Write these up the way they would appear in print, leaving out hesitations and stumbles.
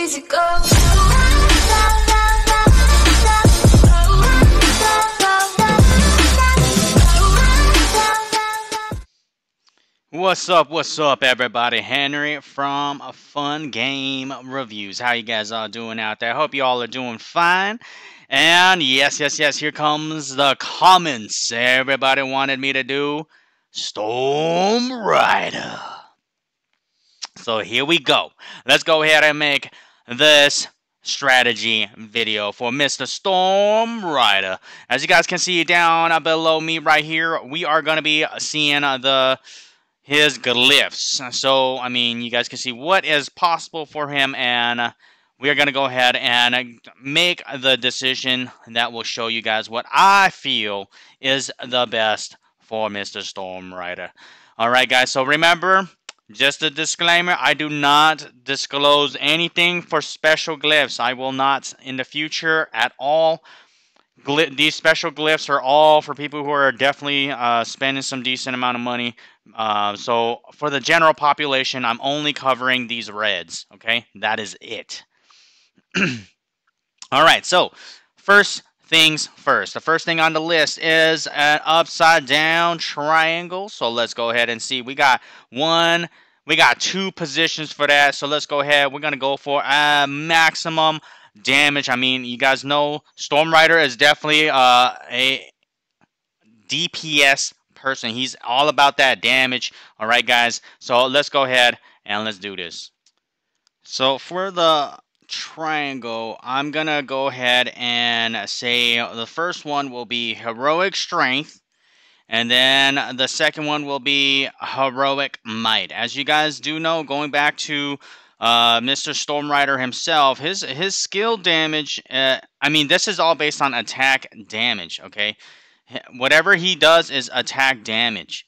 easy go. What's up, everybody? Henry from Fun Game Reviews. How you guys all doing out there? I hope you all are doing fine. And yes, here comes the comments. Everybody wanted me to do Storm Rider. So here we go. Let's go ahead and make this strategy video for Mr. Storm Rider. As you guys can see down below me right here, we are going to be seeing his glyphs. So, I mean, you guys can see what is possible for him, and we are going to go ahead and make the decision that will show you guys what I feel is the best for Mr. Storm Rider. Alright, guys, so remember, just a disclaimer, I do not disclose anything for special glyphs. I will not in the future at all. These special glyphs are all for people who are definitely spending some decent amount of money. So for the general population, I'm only covering these reds. Okay, that is it. All right, so first things first. The first thing on the list is an upside down triangle. So let's go ahead and see. We got two positions for that. So let's go ahead. We're gonna go for a maximum damage. I mean, you guys know Storm Rider is definitely a DPS person. He's all about that damage. All right, guys. So let's go ahead and let's do this. So for the triangle, I'm gonna go ahead and say the first one will be heroic strength, and then the second one will be heroic might. As you guys do know, going back to Mr. Storm Rider himself, his skill damage, I mean, this is all based on attack damage, okay? Whatever he does is attack damage.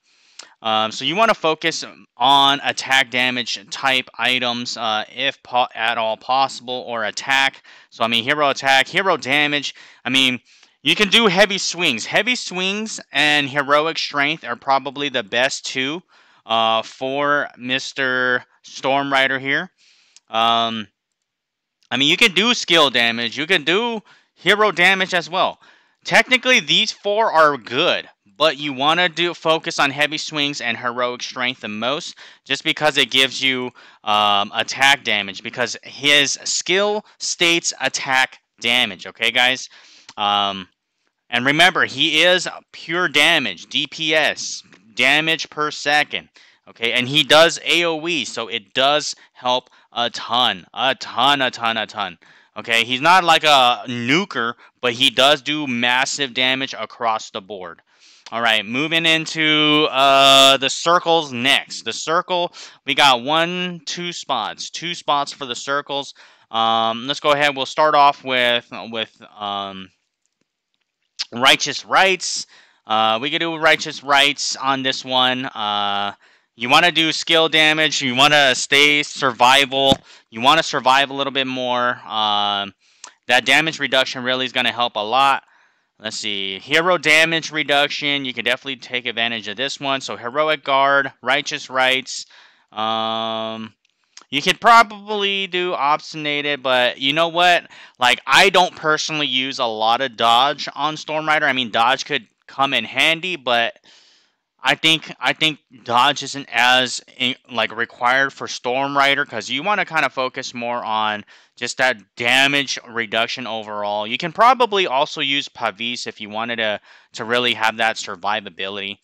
So you want to focus on attack damage type items if at all possible, or attack. So I mean, hero attack, hero damage. I mean, you can do heavy swings. Heavy swings and heroic strength are probably the best two for Mr. Storm Rider here. I mean, you can do skill damage. You can do hero damage as well. Technically, these four are good, but you want to focus on heavy swings and heroic strength the most, just because it gives you attack damage, because his skill states attack damage, okay, guys? And remember, he is pure damage, DPS, damage per second, okay? And he does AoE, so it does help a ton. Okay, he's not like a nuker, but he does do massive damage across the board. All right, moving into the circles next. The circle, we got two spots for the circles. Let's go ahead. We'll start off with righteous rights. We can do righteous rights on this one. You want to do skill damage. You want to stay survival. You want to survive a little bit more. That damage reduction really is going to help a lot. Let's see. Hero damage reduction. You can definitely take advantage of this one. So heroic guard, righteous rights. You could probably do obstinated, but you know what? Like, I don't personally use a lot of dodge on Storm Rider. I mean, dodge could come in handy, but I think dodge isn't as like required for Storm Rider, because you want to kind of focus more on just that damage reduction overall. You can probably also use Pavis if you wanted to really have that survivability.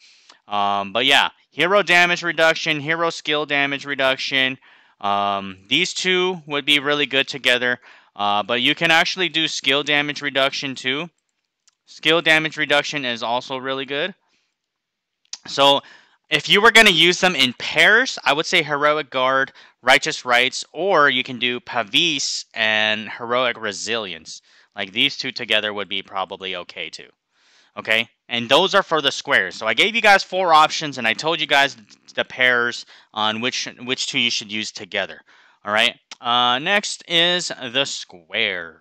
But yeah, hero damage reduction, hero skill damage reduction. These two would be really good together. But you can actually do skill damage reduction too. Skill damage reduction is also really good. So if you were going to use them in pairs, I would say Heroic Guard, Righteous Rights, or you can do Pavis and Heroic Resilience. Like, these two together would be probably okay too. Okay? And those are for the squares. So I gave you guys 4 options, and I told you guys the pairs on which two you should use together. Alright? Next is the square.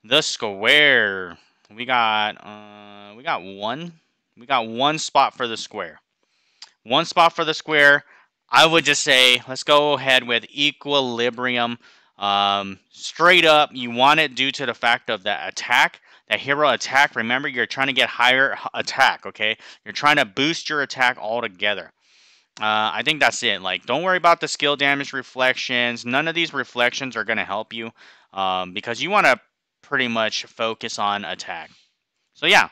The square. We got one spot for the square. One spot for the square. I would just say, let's go ahead with Equilibrium. Straight up, you want it due to the fact of that attack, that hero attack. Remember, you're trying to get higher attack, okay? You're trying to boost your attack altogether. I think that's it. Like, don't worry about the skill damage reflections. None of these reflections are going to help you because you want to pretty much focus on attack. So yeah,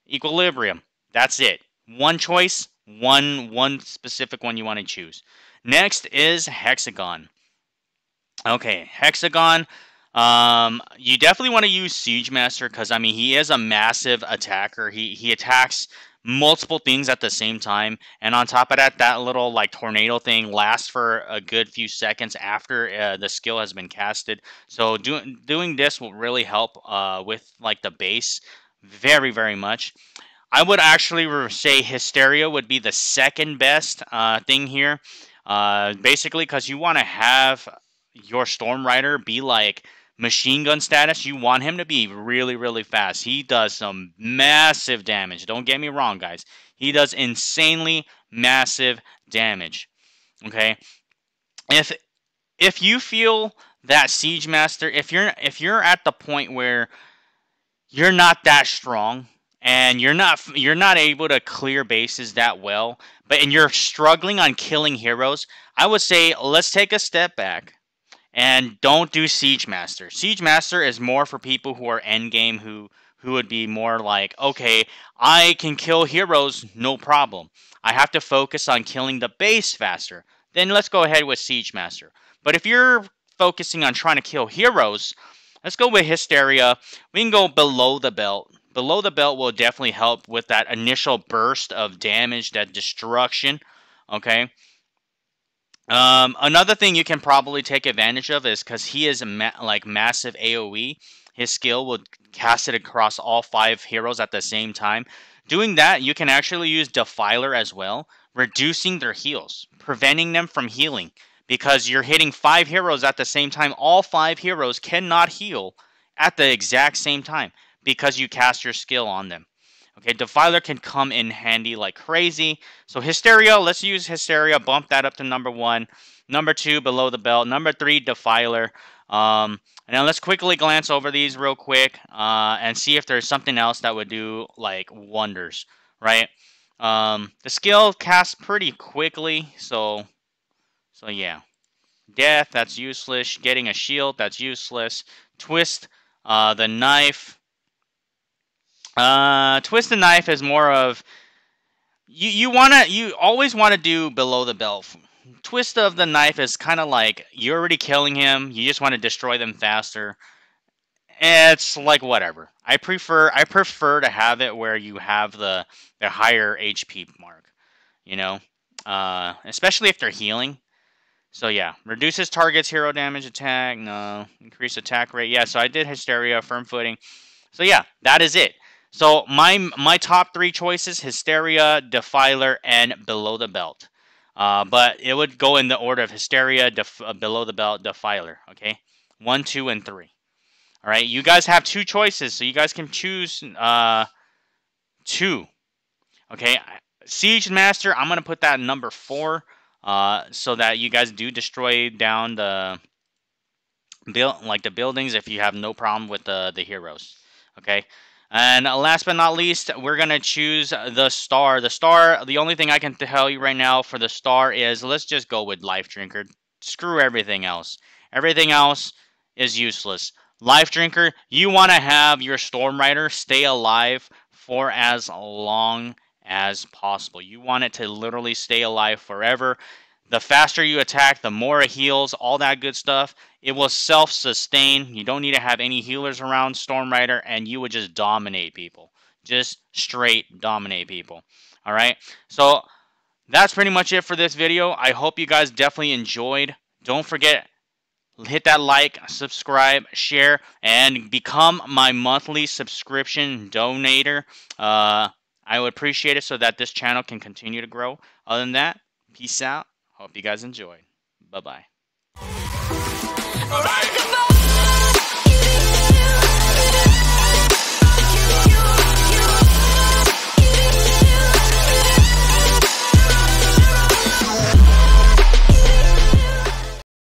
equilibrium. That's it. One choice, one specific one you want to choose. Next is hexagon. Okay, hexagon. You definitely want to use Siege Master because I mean he is a massive attacker. He attacks multiple things at the same time, and on top of that, that little like tornado thing lasts for a good few seconds after the skill has been casted. So doing this will really help with like the base very much. I would actually say Hysteria would be the second best thing here. Basically, because you want to have your Storm Rider be like machine gun status. You want him to be really fast. He does some massive damage. Don't get me wrong, guys. He does insanely massive damage. Okay, if you feel that Siege Master, if you're at the point where you're not that strong and you're not able to clear bases that well, and you're struggling on killing heroes, I would say let's take a step back and don't do Siege Master. Siege Master is more for people who are endgame, who would be more like, okay, I can kill heroes, no problem. I have to focus on killing the base faster. Then let's go ahead with Siege Master. But if you're focusing on trying to kill heroes, let's go with Hysteria. We can go below the belt. Below the belt will definitely help with that initial burst of damage, that destruction. Okay. Another thing you can probably take advantage of is because he is like massive AoE. His skill will cast it across all 5 heroes at the same time. Doing that, you can actually use Defiler as well, reducing their heals, preventing them from healing. Because you're hitting 5 heroes at the same time, all 5 heroes cannot heal at the exact same time because you cast your skill on them. Okay, Defiler can come in handy like crazy. So Hysteria, let's use Hysteria. Bump that up to number 1. Number 2, below the belt. Number 3, Defiler. And then let's quickly glance over these real quick and see if there's something else that would do like wonders, right? The skill casts pretty quickly, so yeah. Death, that's useless. Getting a shield, that's useless. Twist the knife. Twist the knife is more of you always want to do below the belt. Twist of the knife is kind of like you're already killing him. You just want to destroy them faster. It's like whatever. I prefer to have it where you have the higher HP mark. You know, especially if they're healing. So yeah, reduces target's hero damage attack. No, increase attack rate. Yeah, so I did Hysteria, firm footing. So yeah, that is it. So my top 3 choices: Hysteria, Defiler, and below the belt. But it would go in the order of Hysteria, below the belt, Defiler. Okay, 1, 2, and 3. All right, you guys have 2 choices, so you guys can choose 2. Okay, Siege Master, I'm gonna put that in number 4. So that you guys do destroy down the buildings if you have no problem with the heroes. Okay, and last but not least, we're gonna choose the star. The only thing I can tell you right now for the star is let's just go with Life Drinker. Screw everything else. Everything else is useless. Life Drinker, you want to have your Storm Rider stay alive for as long as possible. You want it to literally stay alive forever. The faster you attack, the more it heals, all that good stuff. It will self-sustain. You don't need to have any healers around Storm Rider, and you would just dominate people. Just straight dominate people. Alright? So, that's pretty much it for this video. I hope you guys definitely enjoyed. Don't forget, hit that like, subscribe, share, and become my monthly subscription donator. I would appreciate it so that this channel can continue to grow. Other than that, peace out. Hope you guys enjoyed. Bye-bye.